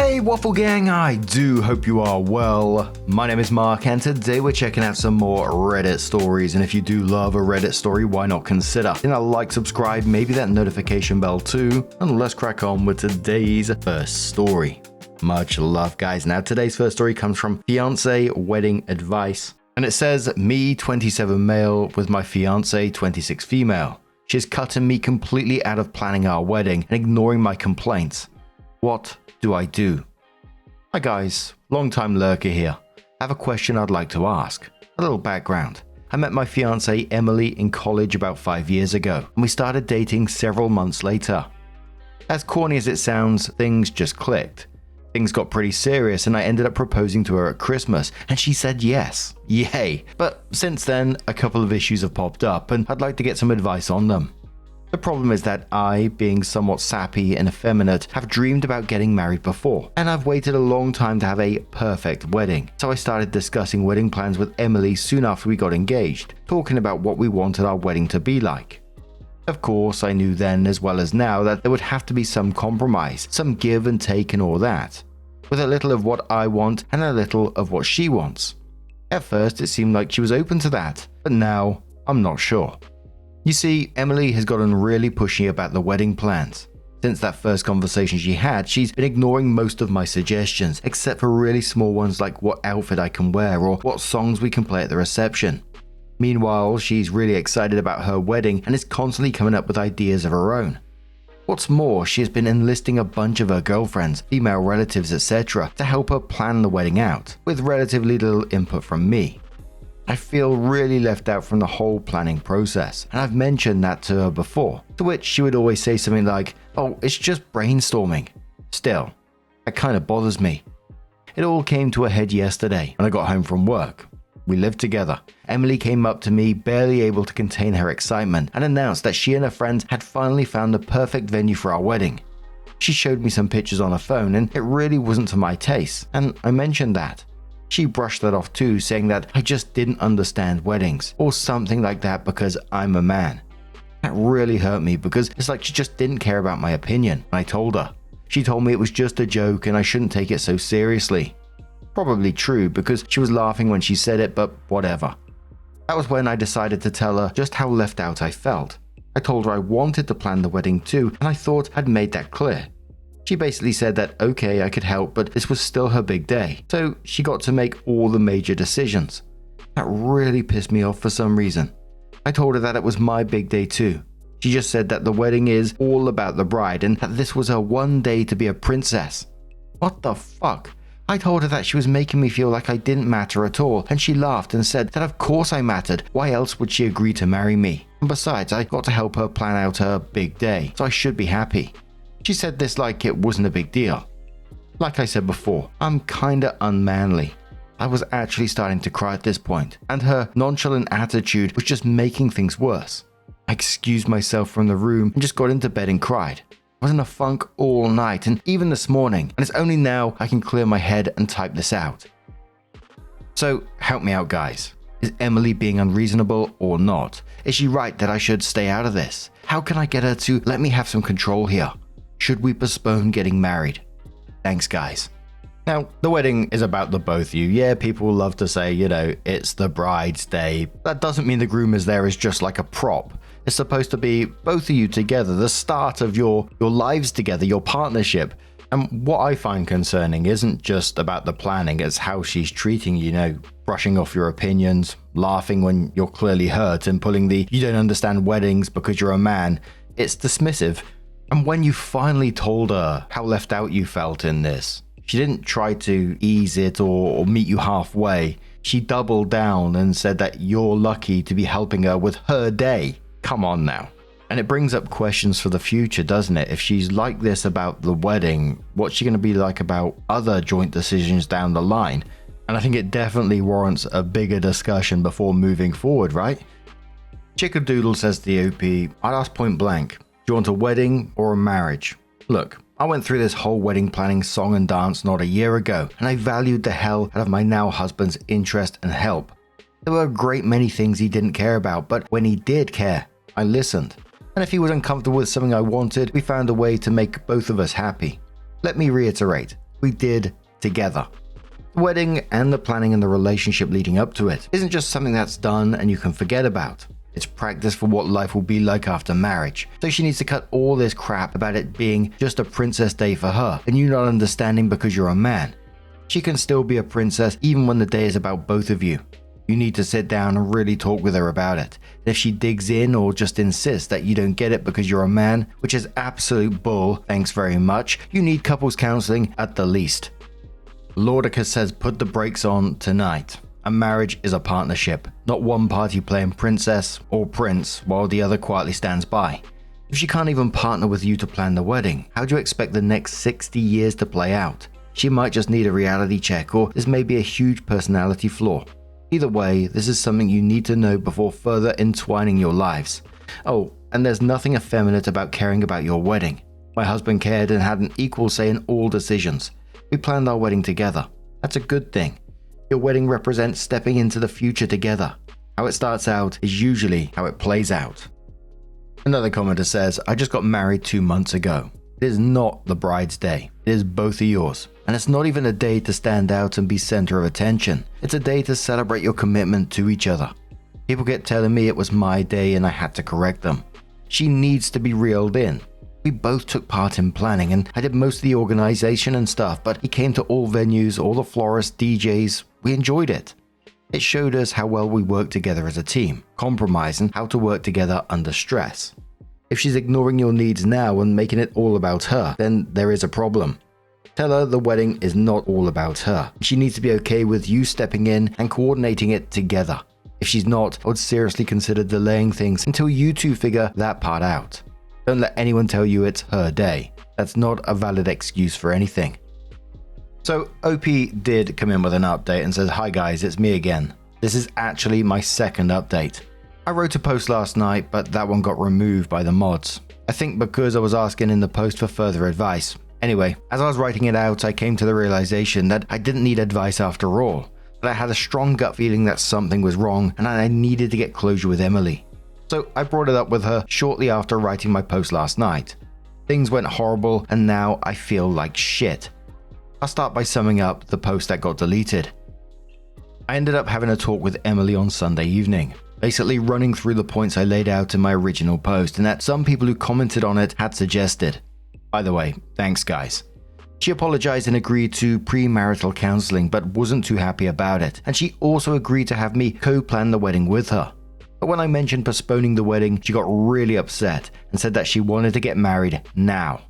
Hey Waffle Gang, I do hope you are well. My name is Mark and today we're checking out some more Reddit stories, and if you do love a Reddit story, why not consider hitting a like, subscribe, maybe that notification bell too, and let's crack on with today's first story. Much love guys. Now today's first story comes from Fiancee Wedding Advice, and it says, me 27 male with my fiancée 26 female. She's cutting me completely out of planning our wedding and ignoring my complaints. What do I do? Hi guys, long time lurker here. I have a question I'd like to ask. A little background. I met my fiancée Emily in college about 5 years ago, and we started dating several months later. As corny as it sounds, things just clicked. Things got pretty serious and I ended up proposing to her at Christmas, and she said yes. Yay! But since then, a couple of issues have popped up and I'd like to get some advice on them. The problem is that I, being somewhat sappy and effeminate, have dreamed about getting married before, and I've waited a long time to have a perfect wedding. So I started discussing wedding plans with Emily soon after we got engaged, talking about what we wanted our wedding to be like. Of course, I knew then as well as now that there would have to be some compromise, some give and take and all that, with a little of what I want and a little of what she wants. At first it seemed like she was open to that, but now I'm not sure. You see, Emily has gotten really pushy about the wedding plans. Since that first conversation she had, she's been ignoring most of my suggestions, except for really small ones like what outfit I can wear or what songs we can play at the reception. Meanwhile, she's really excited about her wedding and is constantly coming up with ideas of her own. What's more, she has been enlisting a bunch of her girlfriends, female relatives, etc. to help her plan the wedding out, with relatively little input from me. I feel really left out from the whole planning process, and I've mentioned that to her before, to which she would always say something like, "Oh, it's just brainstorming." Still, that kind of bothers me. It all came to a head yesterday when I got home from work. We lived together. Emily came up to me, barely able to contain her excitement, and announced that she and her friends had finally found the perfect venue for our wedding. She showed me some pictures on her phone, and it really wasn't to my taste, and I mentioned that. She brushed that off too, saying that I just didn't understand weddings, or something like that because I'm a man. That really hurt me because it's like she just didn't care about my opinion, and I told her. She told me it was just a joke and I shouldn't take it so seriously. Probably true because she was laughing when she said it, but whatever. That was when I decided to tell her just how left out I felt. I told her I wanted to plan the wedding too, and I thought I'd made that clear. She basically said that okay, I could help, but this was still her big day, so she got to make all the major decisions. That really pissed me off for some reason. I told her that it was my big day too. She just said that the wedding is all about the bride and that this was her one day to be a princess. What the fuck? I told her that she was making me feel like I didn't matter at all, and she laughed and said that of course I mattered, why else would she agree to marry me? And besides, I got to help her plan out her big day, so I should be happy. She said this like it wasn't a big deal. Like I said before, I'm kinda unmanly. I was actually starting to cry at this point, and her nonchalant attitude was just making things worse. I excused myself from the room and just got into bed and cried. I was in a funk all night and even this morning, and it's only now I can clear my head and type this out. So help me out guys. Is Emily being unreasonable or not? Is she right that I should stay out of this? How can I get her to let me have some control here? Should we postpone getting married? Thanks guys. Now, the wedding is about the both of you. Yeah, people love to say, it's the bride's day. That doesn't mean the groom is there as just like a prop. It's supposed to be both of you together, the start of your lives together, your partnership. And what I find concerning isn't just about the planning, it's how she's treating you, brushing off your opinions, laughing when you're clearly hurt, and pulling the "you don't understand weddings because you're a man." It's dismissive. And when you finally told her how left out you felt in this, she didn't try to ease it or meet you halfway. She doubled down and said that you're lucky to be helping her with her day. Come on now. And it brings up questions for the future, doesn't it? If she's like this about the wedding, what's she going to be like about other joint decisions down the line? And I think it definitely warrants a bigger discussion before moving forward, right? Chickadoodle says to the OP, I'd ask point blank, do you want a wedding or a marriage? Look, I went through this whole wedding planning song and dance not a year ago, and I valued the hell out of my now husband's interest and help. There were a great many things he didn't care about, but when he did care, I listened. And if he was uncomfortable with something I wanted, we found a way to make both of us happy. Let me reiterate, we did together. The wedding and the planning and the relationship leading up to it isn't just something that's done and you can forget about. It's practice for what life will be like after marriage. So she needs to cut all this crap about it being just a princess day for her and you not understanding because you're a man. She can still be a princess even when the day is about both of you. You need to sit down and really talk with her about it. And if she digs in or just insists that you don't get it because you're a man, which is absolute bull, thanks very much, you need couples counseling at the least. Lordicus says put the brakes on tonight. A marriage is a partnership, not one party playing princess or prince while the other quietly stands by. If she can't even partner with you to plan the wedding, how do you expect the next 60 years to play out? She might just need a reality check, or this may be a huge personality flaw. Either way, this is something you need to know before further entwining your lives. Oh, and there's nothing effeminate about caring about your wedding. My husband cared and had an equal say in all decisions. We planned our wedding together. That's a good thing. Your wedding represents stepping into the future together. How it starts out is usually how it plays out. Another commenter says, I just got married 2 months ago. It is not the bride's day. It is both of yours. And it's not even a day to stand out and be center of attention. It's a day to celebrate your commitment to each other. People get telling me it was my day and I had to correct them. She needs to be reeled in. We both took part in planning and I did most of the organization and stuff, but he came to all venues, all the florists, DJs. We enjoyed it. It showed us how well we work together as a team, compromise and how to work together under stress. If she's ignoring your needs now and making it all about her, then there is a problem. Tell her the wedding is not all about her. She needs to be okay with you stepping in and coordinating it together. If she's not, I would seriously consider delaying things until you two figure that part out. Don't let anyone tell you it's her day. That's not a valid excuse for anything. So OP did come in with an update and says, hi guys, it's me again. This is actually my second update. I wrote a post last night, but that one got removed by the mods. I think because I was asking in the post for further advice. Anyway, as I was writing it out, I came to the realization that I didn't need advice after all. That I had a strong gut feeling that something was wrong and I needed to get closure with Emily. So I brought it up with her shortly after writing my post last night. Things went horrible and now I feel like shit. I'll start by summing up the post that got deleted. I ended up having a talk with Emily on Sunday evening, basically running through the points I laid out in my original post and that some people who commented on it had suggested. By the way, thanks guys. She apologized and agreed to premarital counseling but wasn't too happy about it, and she also agreed to have me co-plan the wedding with her. But when I mentioned postponing the wedding, she got really upset and said that she wanted to get married now.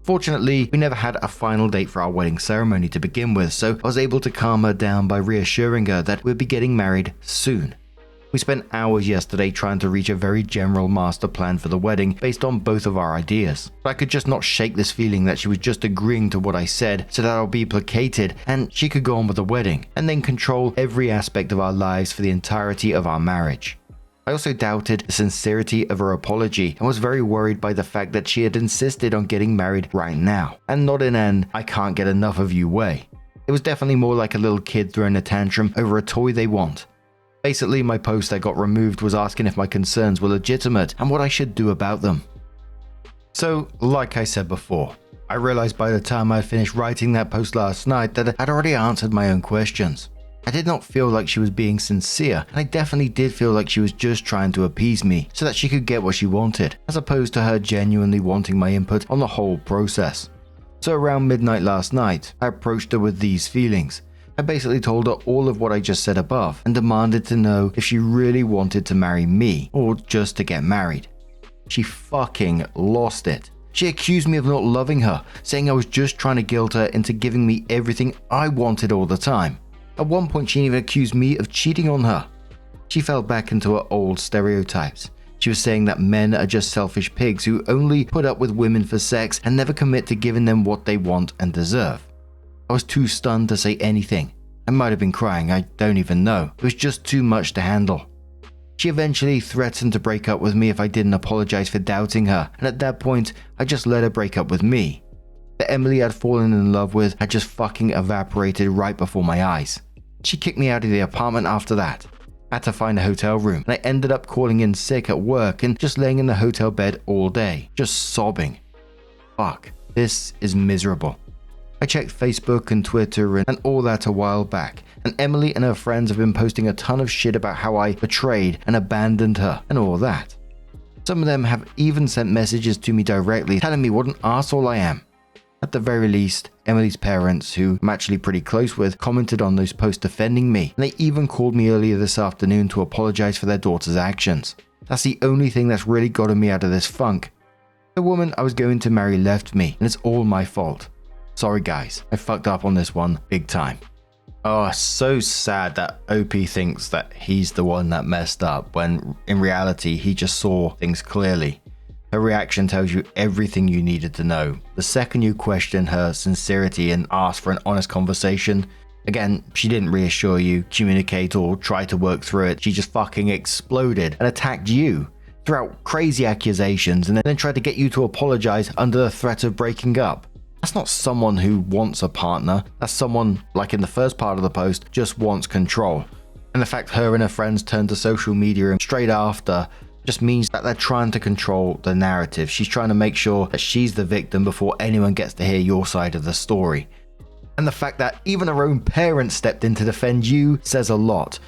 Fortunately, we never had a final date for our wedding ceremony to begin with, so I was able to calm her down by reassuring her that we'd be getting married soon. We spent hours yesterday trying to reach a very general master plan for the wedding based on both of our ideas. But I could just not shake this feeling that she was just agreeing to what I said so that I'll be placated and she could go on with the wedding and then control every aspect of our lives for the entirety of our marriage. I also doubted the sincerity of her apology and was very worried by the fact that she had insisted on getting married right now, and not in an I can't get enough of you way. It was definitely more like a little kid throwing a tantrum over a toy they want. Basically, my post that got removed was asking if my concerns were legitimate and what I should do about them. So, like I said before, I realized by the time I finished writing that post last night that I'd already answered my own questions. I did not feel like she was being sincere, and I definitely did feel like she was just trying to appease me so that she could get what she wanted, as opposed to her genuinely wanting my input on the whole process. So around midnight last night, I approached her with these feelings. I basically told her all of what I just said above and demanded to know if she really wanted to marry me or just to get married. She fucking lost it. She accused me of not loving her, saying I was just trying to guilt her into giving me everything I wanted all the time. At one point, she even accused me of cheating on her. She fell back into her old stereotypes. She was saying that men are just selfish pigs who only put up with women for sex and never commit to giving them what they want and deserve. I was too stunned to say anything. I might have been crying, I don't even know. It was just too much to handle. She eventually threatened to break up with me if I didn't apologize for doubting her, and at that point, I just let her break up with me. The Emily I'd fallen in love with had just fucking evaporated right before my eyes. She kicked me out of the apartment after that. I had to find a hotel room, and I ended up calling in sick at work and just laying in the hotel bed all day, just sobbing. Fuck, this is miserable. I checked Facebook and Twitter and all that a while back, and Emily and her friends have been posting a ton of shit about how I betrayed and abandoned her and all that. Some of them have even sent messages to me directly telling me what an arsehole I am. At the very least, Emily's parents, who I'm actually pretty close with, commented on those posts defending me, and they even called me earlier this afternoon to apologize for their daughter's actions. That's the only thing that's really gotten me out of this funk. The woman I was going to marry left me, and it's all my fault. Sorry guys, I fucked up on this one big time. Oh, so sad that OP thinks that he's the one that messed up, when in reality he just saw things clearly. Her reaction tells you everything you needed to know. The second you question her sincerity and ask for an honest conversation, again, she didn't reassure you, communicate, or try to work through it. She just fucking exploded and attacked you, threw out crazy accusations, and then tried to get you to apologize under the threat of breaking up. That's not someone who wants a partner. That's someone, like in the first part of the post, just wants control. And the fact her and her friends turned to social media straight after just means that they're trying to control the narrative. She's trying to make sure that she's the victim before anyone gets to hear your side of the story. And the fact that even her own parents stepped in to defend you says a lot.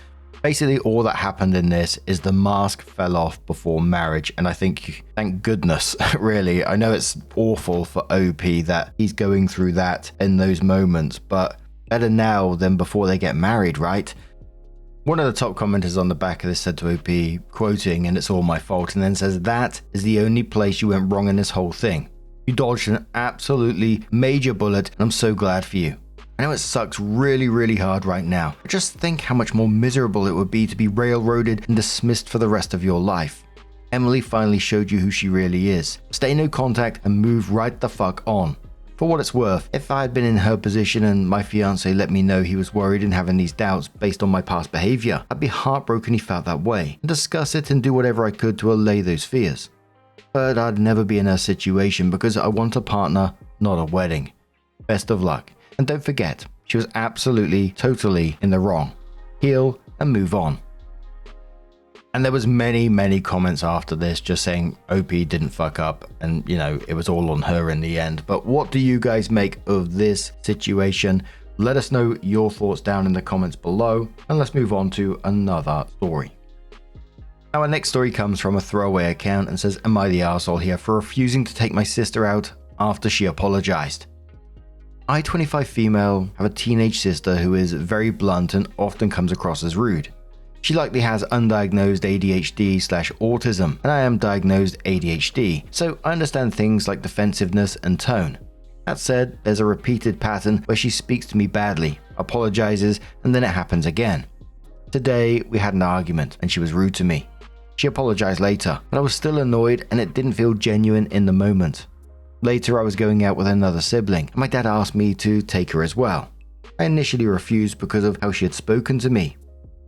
Basically, all that happened in this is the mask fell off before marriage, and I think, thank goodness, really. I know it's awful for OP that he's going through that in those moments, but better now than before they get married, right? One of the top commenters on the back of this said to OP, quoting, "And it's all my fault," and then says, "That is the only place you went wrong in this whole thing. You dodged an absolutely major bullet, and I'm so glad for you. I know it sucks really, really hard right now, but just think how much more miserable it would be to be railroaded and dismissed for the rest of your life. Emily finally showed you who she really is. Stay no contact and move right the fuck on. For what it's worth, if I had been in her position and my fiancé let me know he was worried and having these doubts based on my past behavior, I'd be heartbroken he felt that way, and discuss it and do whatever I could to allay those fears. But I'd never be in her situation because I want a partner, not a wedding. Best of luck. And don't forget, she was absolutely, totally in the wrong. Heal and move on." And there was many comments after this just saying OP didn't fuck up and, it was all on her in the end. But what do you guys make of this situation? Let us know your thoughts down in the comments below, and let's move on to another story. Our next story comes from a throwaway account and says, "Am I the arsehole here for refusing to take my sister out after she apologized? I, 25 female, have a teenage sister who is very blunt and often comes across as rude. She likely has undiagnosed ADHD/autism, and I am diagnosed ADHD, so I understand things like defensiveness and tone. That said, there's a repeated pattern where she speaks to me badly, apologizes, and then it happens again. Today, we had an argument, and she was rude to me. She apologized later, but I was still annoyed and it didn't feel genuine in the moment. Later, I was going out with another sibling, and my dad asked me to take her as well. I initially refused because of how she had spoken to me.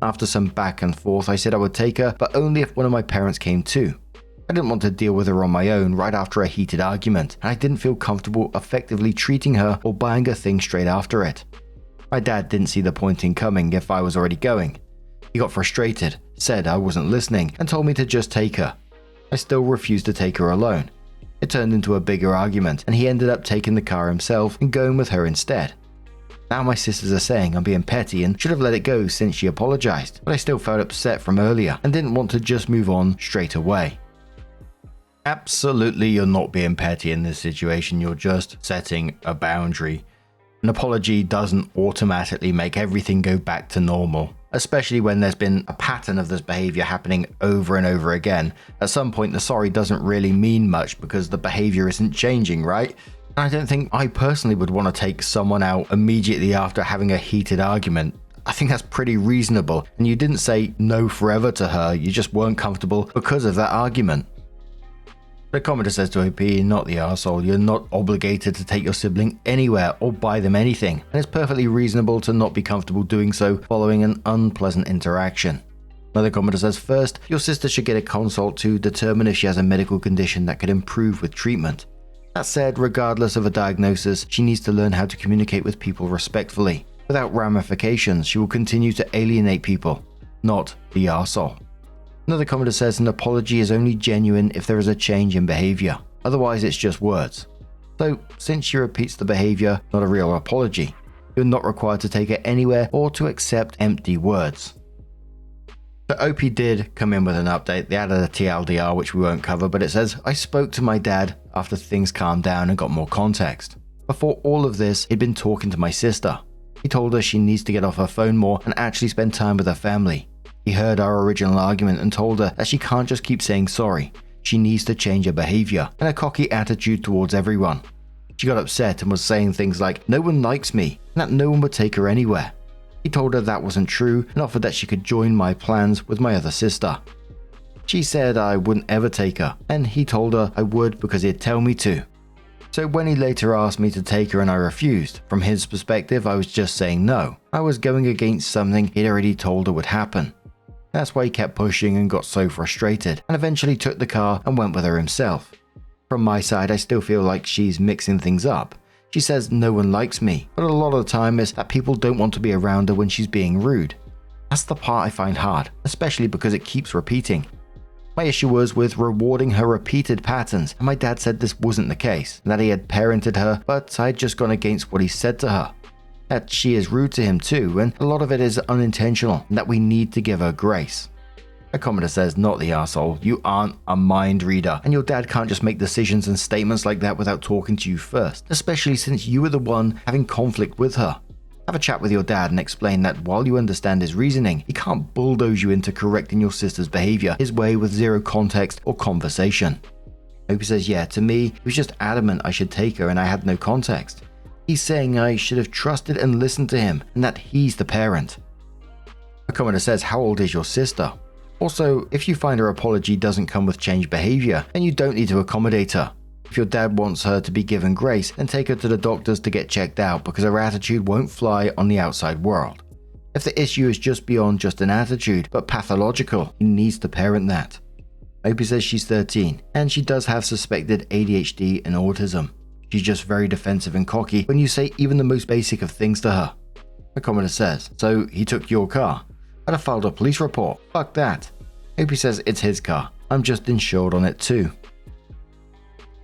After some back and forth, I said I would take her, but only if one of my parents came too. I didn't want to deal with her on my own right after a heated argument, and I didn't feel comfortable effectively treating her or buying her things straight after it. My dad didn't see the point in coming if I was already going. He got frustrated, said I wasn't listening, and told me to just take her. I still refused to take her alone. It turned into a bigger argument, and he ended up taking the car himself and going with her instead. Now my sisters are saying I'm being petty and should have let it go since she apologized, but I still felt upset from earlier and didn't want to just move on straight away." Absolutely, you're not being petty in this situation, you're just setting a boundary. An apology doesn't automatically make everything go back to normal, especially when there's been a pattern of this behavior happening over and over again. At some point, the sorry doesn't really mean much because the behavior isn't changing, right? And I don't think I personally would want to take someone out immediately after having a heated argument. I think that's pretty reasonable, and you didn't say no forever to her, you just weren't comfortable because of that argument. The commenter says to OP, "Not the arsehole, you're not obligated to take your sibling anywhere or buy them anything, and it's perfectly reasonable to not be comfortable doing so following an unpleasant interaction." Another commenter says, "First, your sister should get a consult to determine if she has a medical condition that could improve with treatment. That said, regardless of a diagnosis, she needs to learn how to communicate with people respectfully. Without ramifications, she will continue to alienate people, not the arsehole." Another commenter says, "An apology is only genuine if there is a change in behavior. Otherwise, it's just words." So, since she repeats the behavior, not a real apology. You're not required to take her anywhere or to accept empty words. So OP did come in with an update. They added a TLDR, which we won't cover, but it says, I spoke to my dad after things calmed down and got more context. Before all of this, he'd been talking to my sister. He told her she needs to get off her phone more and actually spend time with her family. He heard our original argument and told her that she can't just keep saying sorry. She needs to change her behavior and a cocky attitude towards everyone. She got upset and was saying things like, no one likes me, and that no one would take her anywhere. He told her that wasn't true and offered that she could join my plans with my other sister. She said I wouldn't ever take her, and he told her I would because he'd tell me to. So when he later asked me to take her and I refused, from his perspective I was just saying no. I was going against something he'd already told her would happen. That's why he kept pushing and got so frustrated, and eventually took the car and went with her himself. From my side, I still feel like she's mixing things up. She says no one likes me, but a lot of the time is that people don't want to be around her when she's being rude. That's the part I find hard, especially because it keeps repeating. My issue was with rewarding her repeated patterns, and my dad said this wasn't the case, that he had parented her, but I'd just gone against what he said to her. That she is rude to him too, and a lot of it is unintentional, and that we need to give her grace. A commenter says, not the arsehole, you aren't a mind reader, and your dad can't just make decisions and statements like that without talking to you first, especially since you were the one having conflict with her. Have a chat with your dad and explain that while you understand his reasoning, he can't bulldoze you into correcting your sister's behavior his way with zero context or conversation. Opie says, yeah, to me, he was just adamant I should take her and I had no context. He's saying I should have trusted and listened to him, and that he's the parent. A commenter says, how old is your sister? Also, if you find her apology doesn't come with changed behavior, then you don't need to accommodate her. If your dad wants her to be given grace, then take her to the doctors to get checked out because her attitude won't fly on the outside world. If the issue is just beyond just an attitude, but pathological, he needs to parent that. Opie says she's 13, and she does have suspected ADHD and autism. She's just very defensive and cocky when you say even the most basic of things to her. A commenter says, so he took your car? I'd have filed a police report. Fuck that. Opie says it's his car. I'm just insured on it too.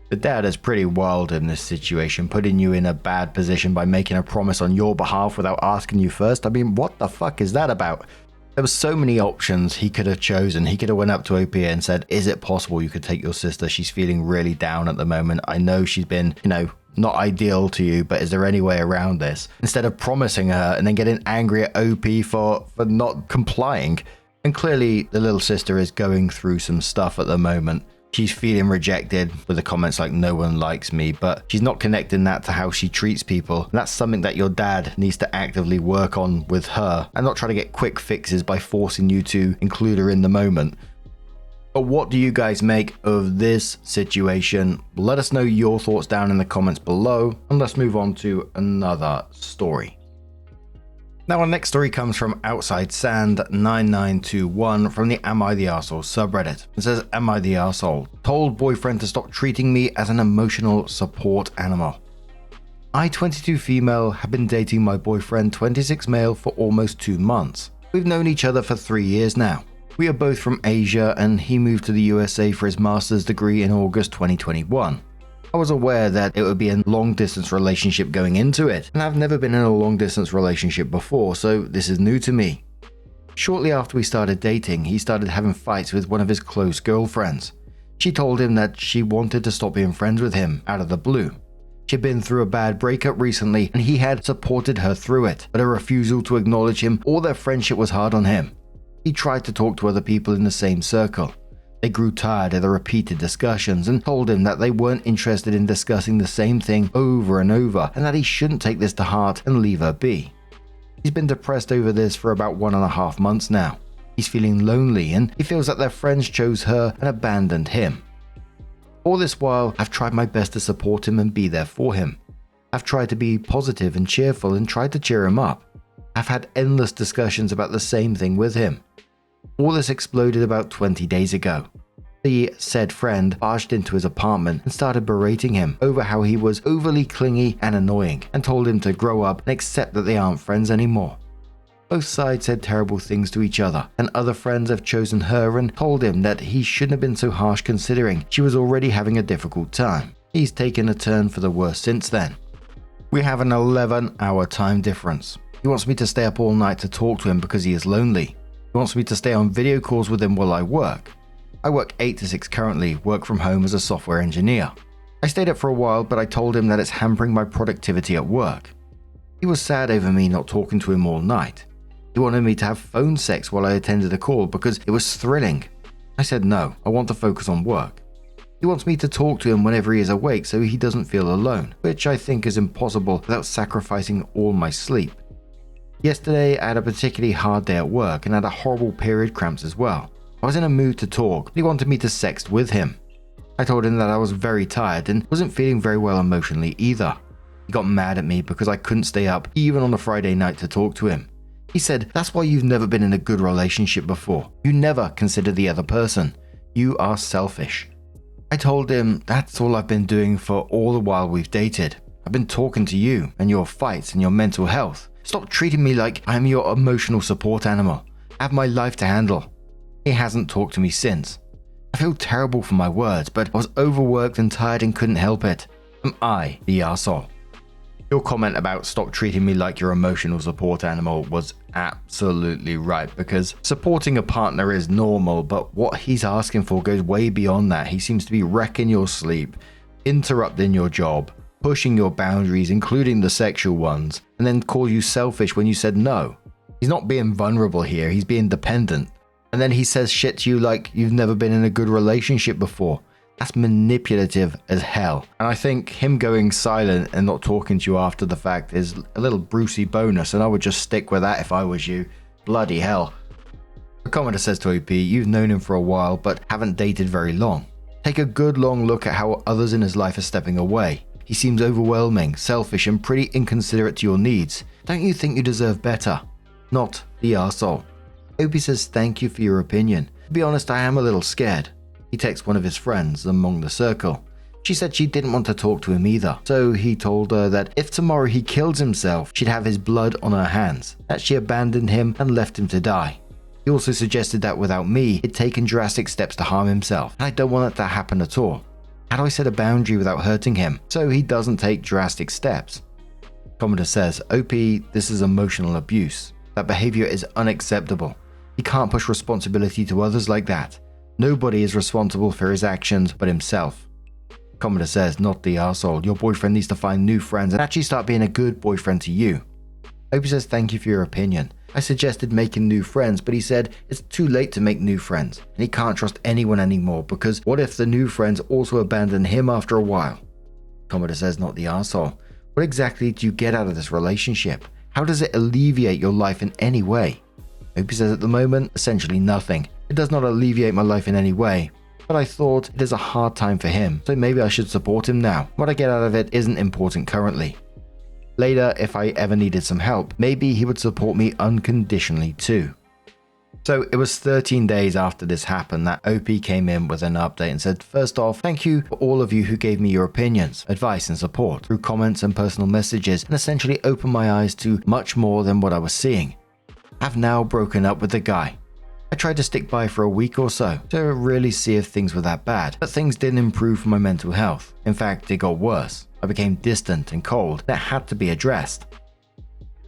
The dad is pretty wild in this situation, putting you in a bad position by making a promise on your behalf without asking you first. I mean, what the fuck is that about? There were so many options he could have chosen. He could have went up to OP and said, is it possible you could take your sister? She's feeling really down at the moment. I know she's been, not ideal to you, but is there any way around this? Instead of promising her and then getting angry at OP for not complying. And clearly the little sister is going through some stuff at the moment. She's feeling rejected with the comments like no one likes me, but she's not connecting that to how she treats people. And that's something that your dad needs to actively work on with her and not try to get quick fixes by forcing you to include her in the moment. But what do you guys make of this situation? Let us know your thoughts down in the comments below, and let's move on to another story. Now our next story comes from Outside Sand 9921 from the Am I the Arsehole subreddit. It says, Am I the Arsehole? Told boyfriend to stop treating me as an emotional support animal. I, 22 female, have been dating my boyfriend, 26 male, for almost 2 months. We've known each other for 3 years now. We are both from Asia, and he moved to the USA for his master's degree in August 2021. I was aware that it would be a long-distance relationship going into it, and I've never been in a long-distance relationship before, so this is new to me. Shortly after we started dating, he started having fights with one of his close girlfriends. She told him that she wanted to stop being friends with him out of the blue. She'd been through a bad breakup recently, and he had supported her through it, but her refusal to acknowledge him or their friendship was hard on him. He tried to talk to other people in the same circle. They grew tired of the repeated discussions and told him that they weren't interested in discussing the same thing over and over and that he shouldn't take this to heart and leave her be. He's been depressed over this for about 1.5 months now. He's feeling lonely and he feels that their friends chose her and abandoned him. All this while, I've tried my best to support him and be there for him. I've tried to be positive and cheerful and tried to cheer him up. I've had endless discussions about the same thing with him. All this exploded about 20 days ago. The said friend barged into his apartment and started berating him over how he was overly clingy and annoying and told him to grow up and accept that they aren't friends anymore. Both sides said terrible things to each other, and other friends have chosen her and told him that he shouldn't have been so harsh considering she was already having a difficult time. He's taken a turn for the worse since then. We have an 11-hour time difference. He wants me to stay up all night to talk to him because he is lonely. He wants me to stay on video calls with him while I work. I work 8 to 6 currently, work from home as a software engineer. I stayed up for a while, but I told him that it's hampering my productivity at work. He was sad over me not talking to him all night. He wanted me to have phone sex while I attended a call because it was thrilling. I said no, I want to focus on work. He wants me to talk to him whenever he is awake so he doesn't feel alone, which I think is impossible without sacrificing all my sleep. Yesterday, I had a particularly hard day at work and had a horrible period cramps as well. I was in a mood to talk, but he wanted me to sext with him. I told him that I was very tired and wasn't feeling very well emotionally either. He got mad at me because I couldn't stay up even on a Friday night to talk to him. He said, "That's why you've never been in a good relationship before. You never consider the other person. You are selfish." I told him that's all I've been doing for all the while we've dated. I've been talking to you and your fights and your mental health. Stop treating me like I'm your emotional support animal. I have my life to handle. He hasn't talked to me since. I feel terrible for my words, but I was overworked and tired and couldn't help it. Am I the arsehole? Your comment about stop treating me like your emotional support animal was absolutely right, because supporting a partner is normal, but what he's asking for goes way beyond that. He seems to be wrecking your sleep, interrupting your job, pushing your boundaries, including the sexual ones, and then call you selfish when you said no. He's not being vulnerable here, he's being dependent. And then he says shit to you like you've never been in a good relationship before. That's manipulative as hell. And I think him going silent and not talking to you after the fact is a little Brucey bonus, and I would just stick with that if I was you. Bloody hell. The commenter says to OP, "You've known him for a while but haven't dated very long. Take a good long look at how others in his life are stepping away. He seems overwhelming, selfish, and pretty inconsiderate to your needs. Don't you think you deserve better? Not the arsehole." OP says, "Thank you for your opinion. To be honest, I am a little scared." He texts one of his friends among the circle. She said she didn't want to talk to him either, so he told her that if tomorrow he kills himself, she'd have his blood on her hands, that she abandoned him and left him to die. He also suggested that without me, he'd taken drastic steps to harm himself, and I don't want that to happen at all. How do I set a boundary without hurting him so he doesn't take drastic steps? Commenter says, "OP, this is emotional abuse. That behavior is unacceptable. He can't push responsibility to others like that. Nobody is responsible for his actions but himself." Commenter says, "Not the arsehole. Your boyfriend needs to find new friends and actually start being a good boyfriend to you." OP says, "Thank you for your opinion. I suggested making new friends, but he said it's too late to make new friends, and he can't trust anyone anymore because what if the new friends also abandon him after a while?" Commenter says, "Not the arsehole. What exactly do you get out of this relationship? How does it alleviate your life in any way?" OP says, "At the moment, essentially nothing. It does not alleviate my life in any way, but I thought it is a hard time for him, so maybe I should support him now. What I get out of it isn't important currently. Later, if I ever needed some help, maybe he would support me unconditionally too." So it was 13 days after this happened that OP came in with an update and said, "First off, thank you for all of you who gave me your opinions, advice and support through comments and personal messages, and essentially opened my eyes to much more than what I was seeing. I've now broken up with the guy. I tried to stick by for a week or so to really see if things were that bad, but things didn't improve for my mental health. In fact, it got worse. I became distant and cold. That had to be addressed.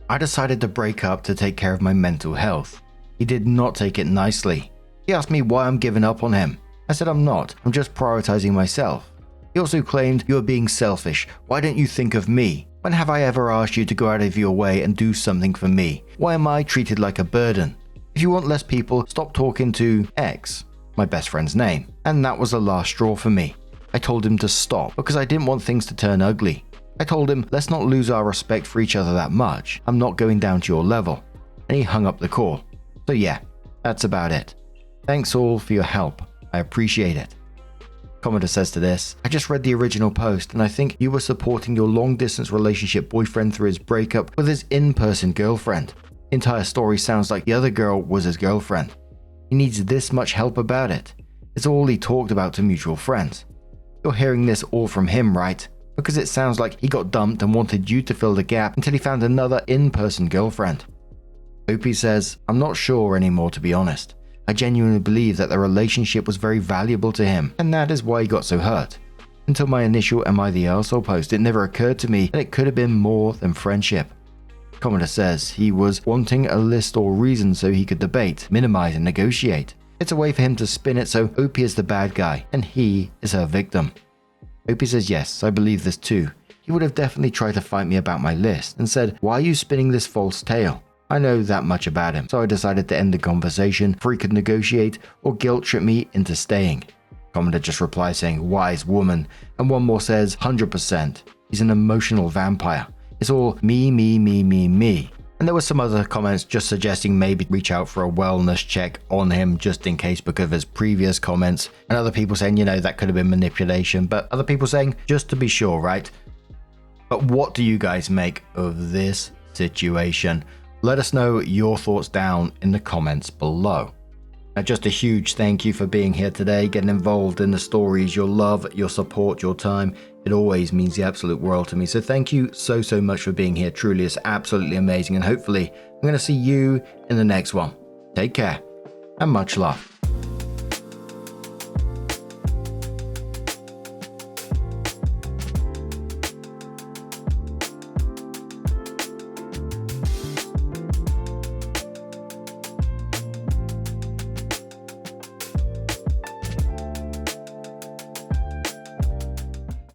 I decided to break up to take care of my mental health. He did not take it nicely. He asked me why I'm giving up on him. I said I'm not. I'm just prioritizing myself. He also claimed, "You are being selfish. Why don't you think of me? When have I ever asked you to go out of your way and do something for me? Why am I treated like a burden? If you want less people, stop talking to X," my best friend's name. And that was the last straw for me. I told him to stop because I didn't want things to turn ugly. I told him, "Let's not lose our respect for each other that much. I'm not going down to your level." And he hung up the call. So yeah, that's about it. Thanks all for your help. I appreciate it. Commenter says to this, "I just read the original post and I think you were supporting your long distance relationship boyfriend through his breakup with his in-person girlfriend. The entire story sounds like the other girl was his girlfriend. He needs this much help about it. It's all he talked about to mutual friends. You're hearing this all from him, right? Because it sounds like he got dumped and wanted you to fill the gap until he found another in-person girlfriend." OP says, "I'm not sure anymore, to be honest. I genuinely believe that the relationship was very valuable to him, and that is why he got so hurt. Until my initial Am I the Arsehole post, it never occurred to me that it could have been more than friendship. Commenter says he was wanting a list or reason so he could debate, minimize and negotiate. It's a way for him to spin it so Opie is the bad guy and he is her victim. Opie says yes, I believe this too. He would have definitely tried to fight me about my list and said, why are you spinning this false tale? I know that much about him, so I decided to end the conversation before he could negotiate or guilt trip me into staying. Commenter just replies saying, wise woman, and one more says, 100%. He's an emotional vampire. It's all me, me, me, me, me. And there were some other comments just suggesting maybe reach out for a wellness check on him just in case because of his previous comments. And other people saying, that could have been manipulation. But other people saying, just to be sure, right? But what do you guys make of this situation? Let us know your thoughts down in the comments below. Now, just a huge thank you for being here today, getting involved in the stories, your love, your support, your time. It always means the absolute world to me. So thank you so much for being here. Truly, it's absolutely amazing. And hopefully, I'm going to see you in the next one. Take care and much love.